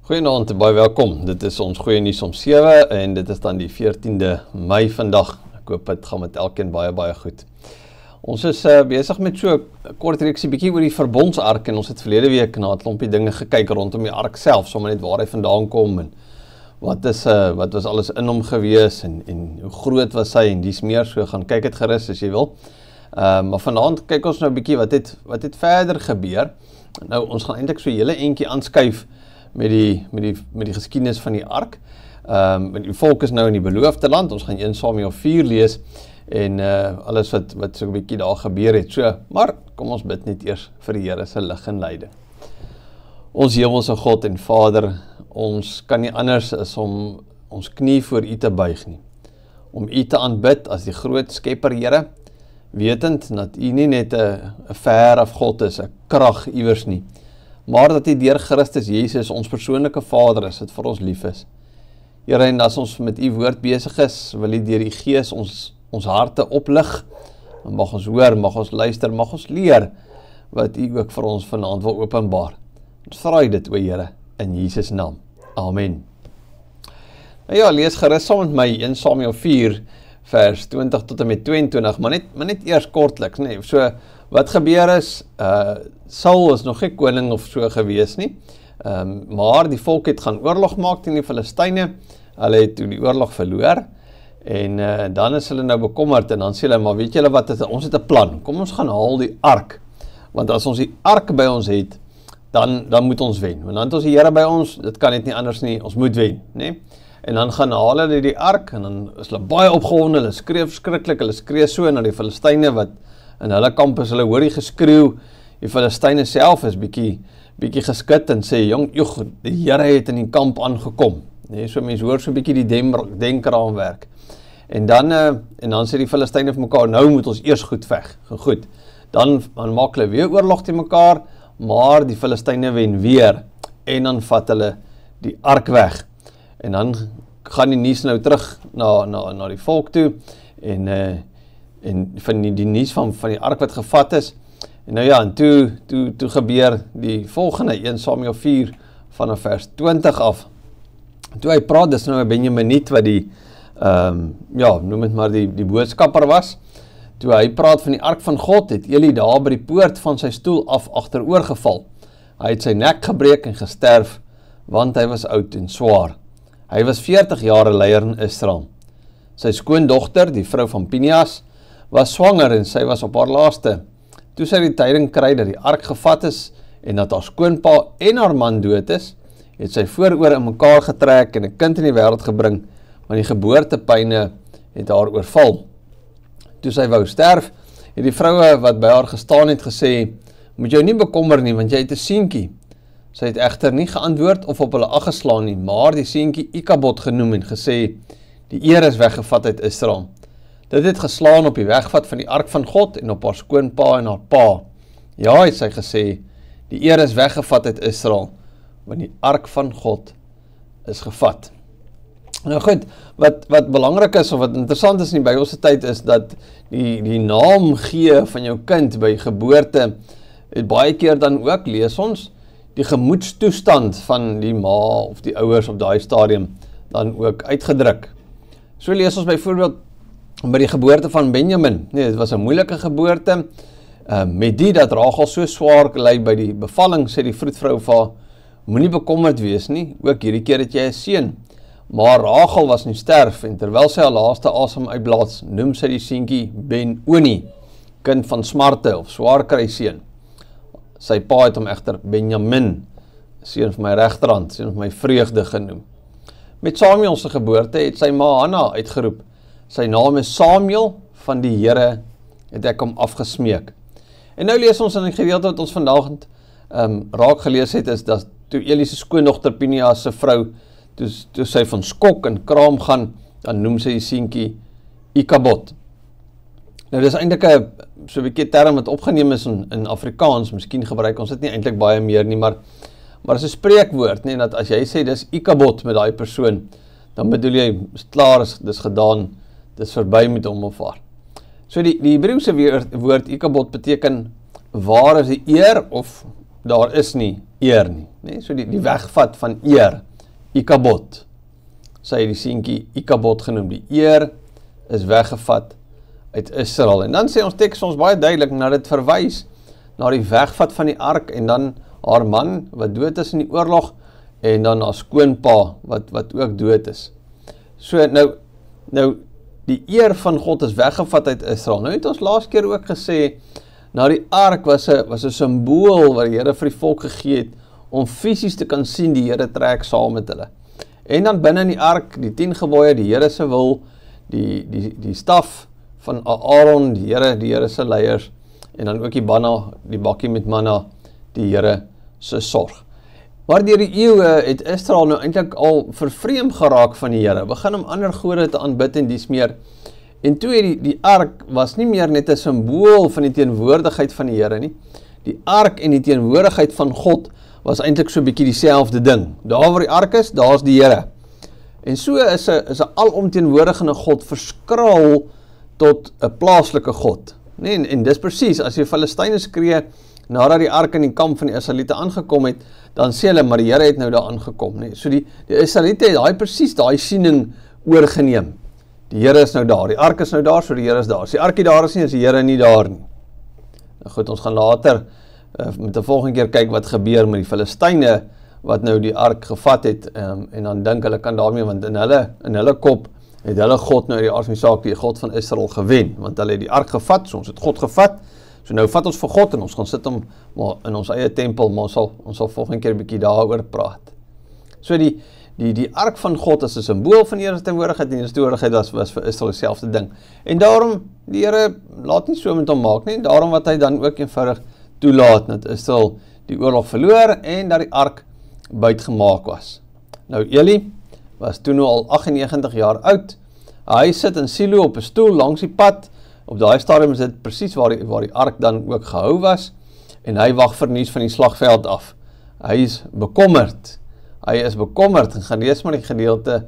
Goeienaand, baie welkom. Dit is ons goeie nuus om 7 en dit is dan die 14de Mei vandag. Ek hoop dit gaan met elkeen baie goed. Ons is besig met so 'n kort reeksie bietjie oor die verbondsark en ons het verlede week na 'n klompie dinge gekyk rondom die ark self, sommer net waar hy vandaan kom en wat was alles in hom gewees en hoe groot was hy en dis meer, so gaan kyk dit gerus as jy wil. Maar vanaand kyk ons nou 'n bietjie wat het verder gebeur. Nou ons gaan eintlik so 'n hele entjie aanskuif met die geskiedenis van die ark. Die volk is nou in die beloofde land. Ons gaan 1 Samuel 4 lees en alles wat so 'n bietjie daar gebeur het. So, maar kom ons bid net eers vir die Here se lig en leiding. Ons hemelse God en Vader, ons kan nie anders as om ons knie voor U te buig nie. Om U te aanbid as die groot Skepper, Here, wetend dat U nie net 'n ver af God is, 'n krag iewers nie, maar dat U deur Christus Jesus ons persoonlike Vader is, wat vir ons lief is. Here, en as ons met U woord besig is, wil U deur die Gees ons harte oplig, en mag ons hoor, mag ons luister, mag ons leer, wat U ook vir ons vanaand wil openbaar. Ons vra dit, o Here, in Jesus naam. Amen. Nou ja, lees gerus saam met my 1 Samuel 4, vers 20 tot en met 22, maar net eers kortliks, nee, so, wat gebeur is, Saul is nog geen koning of so gewees nie, maar die volk het gaan oorlog maak teen die Filistyne, hulle het toe die oorlog verloor, en dan is hulle nou bekommerd, en dan sê hulle, maar weet julle wat, ons het 'n plan, kom ons gaan haal die ark, want as ons die ark by ons het, dan moet ons wen, want dan het ons die Here by ons, dit kan net nie anders nie, ons moet wen, nee? En dan gaan haal hulle die ark, en dan is hulle baie opgewonde, hulle skree verskriklik, hulle skree so na die Filistyne, wat in hulle kamp is, hulle hoor die geskreeu, die Filistyne self is bietjie geskit, en sê, joh, die Here het in die kamp aangekom, nee, so mense hoor so bietjie die denkraamwerk, en dan sê die Filistyne vir mekaar, nou moet ons eers goed veg, goed, dan maak hulle weer oorlog teen mekaar, maar die Filistyne wen weer, en dan vat hulle die ark weg, en dan gaan die nuus nou terug na die volk toe, en van die nuus van die ark wat gevat is, en nou ja, en toe gebeur die volgende, 1 Samuel 4, vanaf vers 20 af, toe hy praat, dis nou 'n Benjaminiet, wat noem het maar die boodskapper was, toe hy praat van die ark van God, het Eli daar by die poort van sy stoel af agteroor geval, hy het sy nek gebreek en gesterf, want hy was oud en swaar. Hy was 40 jare leier in Israel. Sy skoondogter, die vrou van Pinias, was swanger en sy was op haar laaste. Toe sy die tyding kry dat die ark gevat is en dat haar skoonpa en haar man dood is, het sy vooroor in mekaar getrek en 'n kind in die wêreld gebring, want die geboortepyne het haar oorval. Toe sy wou sterf, het die vroue wat by haar gestaan het gesê, moet jou nie bekommer nie, want jy het 'n seentjie. Sy het egter nie geantwoord of op hulle ag geslaan nie, maar die seentjie Ikabod genoem en gesê, die eer is weggevat uit Israel. Dit het geslaan op die wegvat van die ark van God en op haar skoonpa en haar pa. Ja, het sy gesê, die eer is weggevat uit Israel, want die ark van God is gevat. Nou goed, wat belangrik is, of wat interessant is in die Bybelse tyd, is dat die naam gee van jou kind by geboorte, het baie keer dan ook, lees ons, die gemoedstoestand van die ma of die ouers op daai stadium dan ook uitgedruk. So lees ons byvoorbeeld by die geboorte van Benjamin. Nee, dit was 'n moeilike geboorte, met die dat Rachel so swaar ly by die bevalling, sê die vroedvrou vir haar, moenie bekommerd wees nie, ook hierdie keer het jy 'n seun. Maar Rachel was nie sterf, en terwyl sy haar laaste asem uitblaas, noem sy die seentjie Ben-Oni, kind van smarte of swaar kry seun. Sy pa het hom egter Benjamin, seun van my regterhand, seun van my vreugde genoem. Met Samuel se geboorte het sy ma Hanna uitgeroep, sy naam is Samuel, van die Here het ek hom afgesmeek. En nou lees ons in die gedeelte wat ons vandag raak gelees het, is dat toe Eli se skoondogter Pinias se vrou, toe sy van skok en kraam gaan, dan noem sy die seentjie Ikabod. Nou dis eintlik so 'n bietjie term wat opgeneem is in Afrikaans, miskien gebruik ons dit nie eintlik baie meer nie, maar is 'n spreekwoord, nee, dat as jy sê dis Ikabod met daai persoon, dan bedoel jy, is klaar, dis gedaan, dis verby met hom of haar. So die Hebreëse woord Ikabod beteken, waar is die eer, of daar is nie eer nie. Nee? So die wegvat van eer, Ikabod, sy het die seentjie Ikabod genoem, die eer is weggevat uit Israel. En dan sê ons teks ons baie duidelik, na dit verwys, na die wegvat van die ark, en dan haar man, wat dood is in die oorlog, en dan haar skoonpa, wat ook dood is. So, nou, die eer van God is weggevat uit Israel. Nou het ons laas keer ook gesê, na die ark was 'n symbool wat die Here vir die volk gegee het, om fisies te kan sien, die Here trek saam met hulle. En dan binne in die ark, die 10 gebooie, die Here se wil, die staf van Aaron, die Here se leiers, en dan ook die bakkie met manna, die Here se sorg. Maar deur die eeue het Israel nou eintlik al vervreem geraak van die Here, begin om ander gode te aanbid en dies meer. En toe het die ark was nie meer net 'n simbool van die teenwoordigheid van die Here nie. Die ark en die teenwoordigheid van God was eintlik so 'n bietjie dieselfde ding. Daar waar die ark is, daar is die Here. En so is 'n alomteenwoordigende God verskraal tot 'n plaaslike God. Nee, en dis presies, as die Filistyne skree, nadat die ark in die kamp van die Israeliete aangekom het, dan sê hulle, maar die Here het nou daar aangekom. Nee, so die Israeliete het presies daai siening oorgeneem. Die Here is nou daar, die ark is nou daar, so die Here is daar. As die arkie daar is nie, is die Here nie daar nie. Nou goed, ons gaan later met die volgende keer kyk wat gebeur met die Filistyne, wat nou die ark gevat het, en dan dink hulle kan daarmee, want in hulle kop het hulle God nou die aard van die saak, die God van Israel gewen, want hulle het die ark gevat, so ons het God gevat, so nou vat ons vir God, en ons gaan sit hom in ons eie tempel, maar ons sal volgende keer 'n bietjie daaroor praat. So die ark van God is 'n simbool van die Here se teenwoordigheid, en die teenwoordigheid was vir Israel dieselfde ding. En daarom, die Here laat nie so met hom maak nie, en daarom wat hy dan ook eenvoudig toelaat, dat Israel die oorlog verloor, en dat die ark buitgemaak was. Nou, Eli was toe nou al 98 jaar oud, hy sit in Silo op 'n stoel langs die pad, op daai stadium is dit presies waar die ark dan ook gehou was, en hy wag vir nuus van die slagveld af. Hy is bekommerd, en gaan lees maar die gedeelte,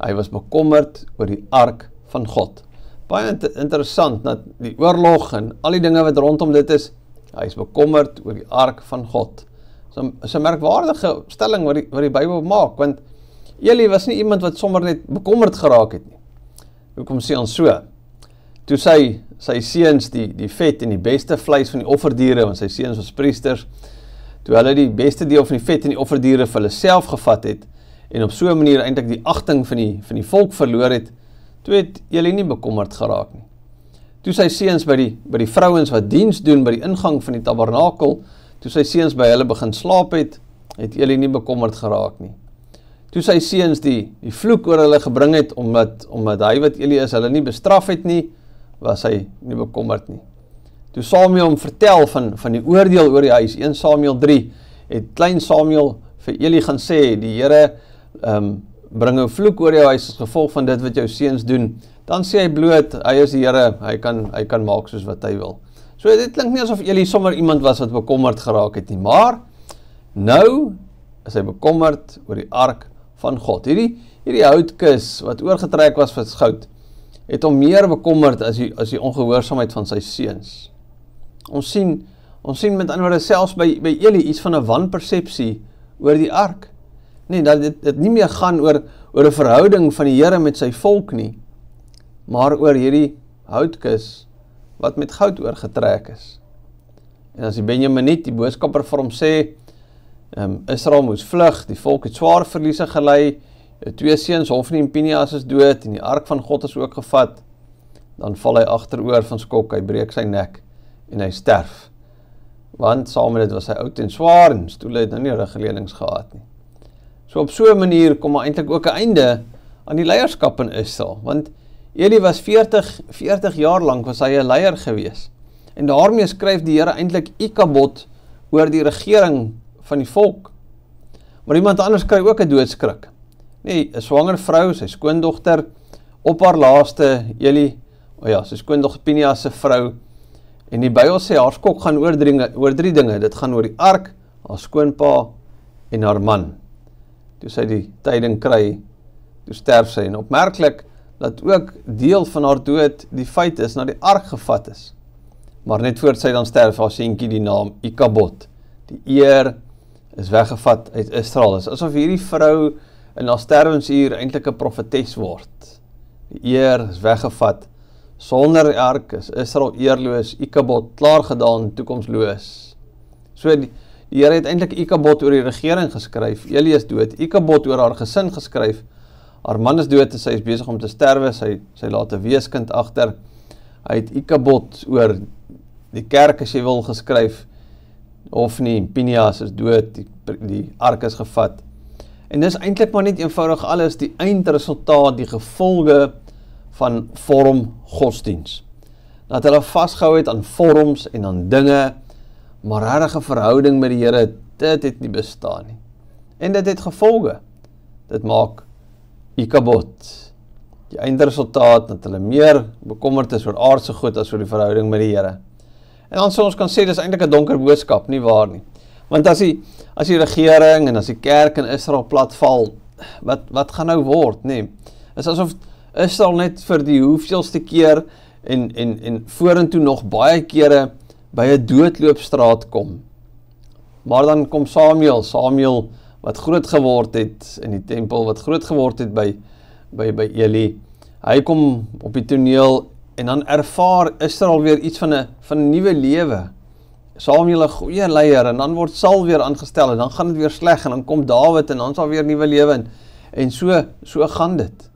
hy was bekommerd oor die ark van God. Baie interessant, dat die oorlog en al die dinge wat rondom dit is, hy is bekommerd oor die ark van God. So 'n merkwaardige stelling wat die Bybel maak, want Eli was nie iemand wat sommer net bekommerd geraak het nie. Hoekom sê ons so? Toe sy seuns die vet en die beste vleis van die offerdiere, want sy seuns was priesters, toe hulle die beste deel van die vet en die offerdiere vir hulle self gevat het, en op so 'n manier eintlik die agting van die volk verloor het, toe het Eli nie bekommerd geraak nie. Toe sy seuns by die vrouens wat diens doen by die ingang van die tabernakel, toe sy seuns by hulle begin slaap het Eli nie bekommerd geraak nie. Toe sy seuns die vloek oor hulle gebring het, omdat hy wat Eli is, hulle nie bestraf het nie, was hy nie bekommerd nie. Toe Samuel hom vertel van die oordeel oor die huis, 1 Samuel 3, het klein Samuel vir Eli gaan sê, die Here bring 'n vloek oor jou huis as gevolg van dit wat jou seuns doen, dan sê hy bloot, hy is die Here, hy kan maak soos wat hy wil. So dit klink nie asof Eli sommer iemand was wat bekommerd geraak het nie, maar nou is hy bekommerd oor die ark van God. Hierdie houtkis wat oorgetrek was vir goud, het hom meer bekommerd as die ongehoorsaamheid van sy seuns. Ons sien met ander woorde selfs by Eli iets van 'n wanpersepsie oor die ark. Nee, dat dit nie meer gaan oor 'n verhouding van die Here met sy volk nie, maar oor hierdie houtkis wat met goud oorgetrek is. En as die Benjaminiet, die boodskapper vir hom sê, Israel moes vlug, die volk het swaar verliese gelei, 2 seuns, Hofni en Pinias is dood, en die ark van God is ook gevat, dan val hy agteroor van skok, hy breek sy nek, en hy sterf. Want saam met dit was hy oud en swaar, en stoele het nou nie ruggelenings gehad nie. So op so 'n manier kom maar eintlik ook 'n einde aan die leierskap in Israel, want Eli was 40 jaar lank was hy 'n leier gewees, en daarmee skryf die Here eintlik Ikabod oor die regering van die volk. Maar iemand anders kry ook 'n doodskrik. Nee, 'n swanger vrou, sy skoondogter, op haar laaste, Eli, sy skoondogter Pinias se vrou, en die Bybel sê haar skok gaan oor 3 dinge, dit gaan oor die ark, haar skoonpa en haar man. Toe sy die tyding kry, toe sterf sy, en opmerklik, dat ook deel van haar dood die feit is, na die ark gevat is. Maar net voor sy dan sterf, haar seentjie die naam Ikabod, die eer is weggevat uit Israel. Is asof hierdie vrou in haar sterwensuur eintlik 'n profetes word. Die eer is weggevat. Sonder die ark is Israel eerloos, Ikabod klaar gedaan, toekomsloos. So die Here het eintlik Ikabod oor die regering geskryf. Elia is dood, Ikabod oor haar gesin geskryf. Haar man is dood en sy is besig om te sterwe, sy laat 'n weeskind agter. Hy het Ikabod oor die kerk as jy wil geskryf, of nie, Pinias is dood, die ark is gevat. En dis eintlik maar net eenvoudig alles die eindresultaat, die gevolge van vormgodsdiens. Dat hulle vasgehou het aan vorms en aan dinge, maar regtig 'n verhouding met die Here, dit het nie bestaan nie. En dit het gevolge. Dit maak Ikabod die eindresultaat dat hulle meer bekommerd is oor aardse goed as oor die verhouding met die Here. En dan sou ons kan sê dis eintlik 'n donker boodskap, nie waar nie. Want as die regering en as die kerk in Israel platval, wat gaan nou word, nee? Is asof Israel net vir die hoeveelste keer en vorentoe nog baie kere by 'n doodloopstraat kom. Maar dan kom Samuel wat groot geword het in die tempel, wat groot geword het by Eli. Hy kom op die toneel en dan ervaar Israel weer iets van 'n nuwe lewe. Samuel 'n goeie leier en dan word Saul weer aangestel en dan gaan dit weer sleg en dan kom Dawid en dan sal weer nuwe lewe en so gaan dit.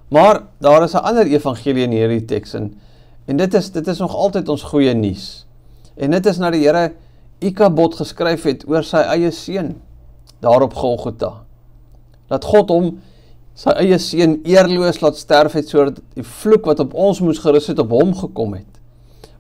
Maar daar is 'n ander evangelie in hierdie teks en dit is nog altyd ons goeie nuus. En dit is na die Here Ikabod geskryf het oor sy eie seun daar op Golgotha. Dat God hom sy eie seun eerloos laat sterf het sodat die vloek wat op ons moes gerus het op hom gekom het.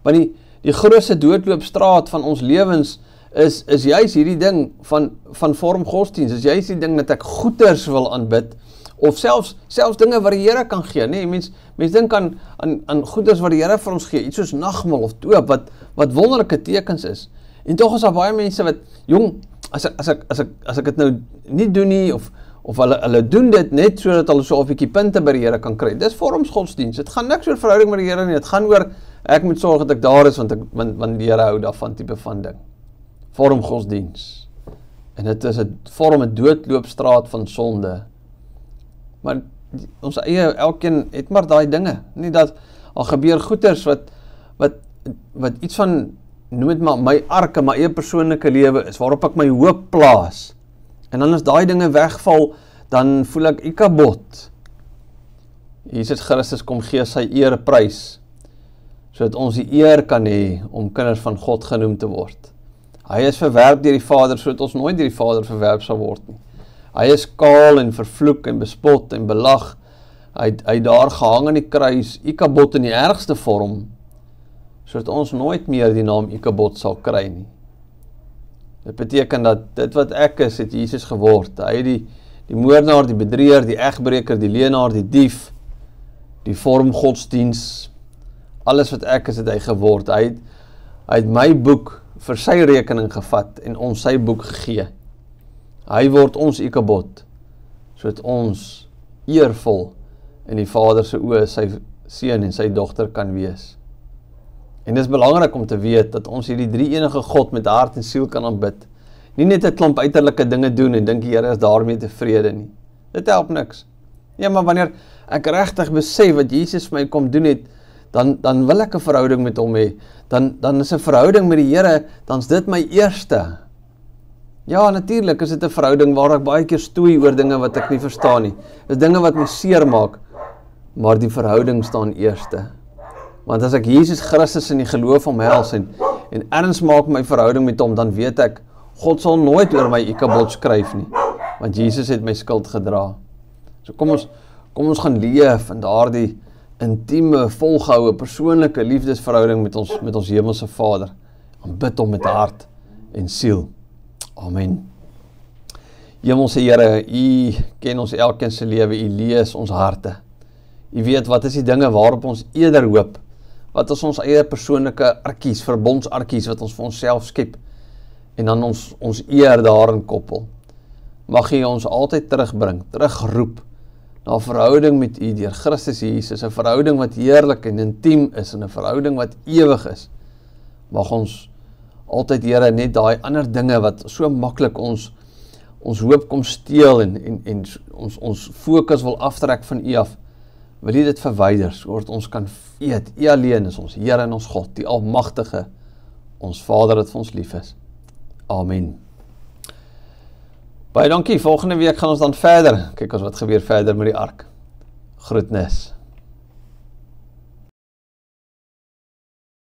Want die grootste doodloopstraat van ons lewens is juis hierdie ding van vormgodsdiens, is juis die ding dat ek goeders wil aanbid, of selfs dinge wat die Here kan gee, nee, mens dink aan goeders wat die Here vir ons gee, iets soos nagmaal of doop, wat wonderlike tekens is, en tog is daar baie mense wat, jong, as ek dit nou nie doen nie, of hulle doen dit net sodat hulle so 'n bietjie punte by die Here kan kry, dis vormsgodsdiens, dit gaan niks oor verhouding met die Here nie, dit gaan oor, ek moet sorg dat ek daar is, want die Here hou daarvan, tipe van ding, vormgodsdiens, en dit is 'n doodloopstraat van sonde, maar ons eie, elkeen het maar daai dinge, nie dat al gebeur goeders wat iets van, noem het maar my ark in my eie persoonlike lewe is, waarop ek my hoop plaas, en dan as daai dinge wegval, dan voel ek Ikabod. Jesus Christus kom gee sy ereprys, sodat ons die eer kan hê om kinders van God genoem te word. Hy is verwerp deur die Vader, sodat ons nooit deur die Vader verwerp sal word nie. Hy is kaal en vervloek en bespot en belag. Hy daar gehang aan die kruis, Ikabod in die ergste vorm, sodat ons nooit meer die naam Ikabod sal kry nie. Dit beteken dat dit wat ek is, het Jesus geword. Hy die moordenaar, die bedrieger, die egbreker, die leenaar, die dief, die vormgodsdiens, alles wat ek is, het hy geword. Hy het my boek vir sy rekening gevat en ons sy boek gegee. Hy word ons Ikabod, sodat ons eervol in die Vader se oë sy seun en sy dogter kan wees. En dit is belangrik om te weet dat ons hierdie drie enige God met hart en siel kan aanbid. Nie net 'n klomp uiterlike dinge doen en dink die Here is daarmee tevrede nie. Dit help niks. Ja, maar wanneer ek regtig besef wat Jesus vir my kom doen het, dan wil ek 'n verhouding met hom hê. Dan is 'n verhouding met die Here, dan's dit my eerste. Ja, natuurlik is dit 'n verhouding waar ek baie keer stoei oor dinge wat ek nie verstaan nie. Dis dinge wat my seer maak, maar die verhouding staan eerste. Want as ek Jesus Christus in die geloof omhels en erns maak my verhouding met hom, dan weet ek, God sal nooit oor my Ikabod skryf nie, want Jesus het my skuld gedra. So kom ons gaan leef in daardie intieme, volgehoue, persoonlike liefdesverhouding met ons hemelse Vader. Aanbid hom met hart en siel. Amen. Hemelse Here, U ken ons elkeen se lewe, U lees ons harte. U weet wat is die dinge waarop ons eerder hoop. Wat is ons eie persoonlike arkies, verbondsarkies wat ons vir onsself skep en dan ons eer daarin koppel. Mag U ons altyd terugbring, terugroep na 'n verhouding met U deur Christus Jesus, 'n verhouding wat heerlik en intiem is en 'n verhouding wat ewig is. Mag ons altyd Here net daai ander dinge wat so maklik ons hoop kom steel en ons fokus wil aftrek van U af, wil U dit verwyder, sodat ons kan weet, U alleen is ons Here en ons God, die Almagtige, ons Vader wat vir ons lief is. Amen. Baie dankie, volgende week gaan ons dan verder, kyk ons wat gebeur verder met die ark. Groetnis.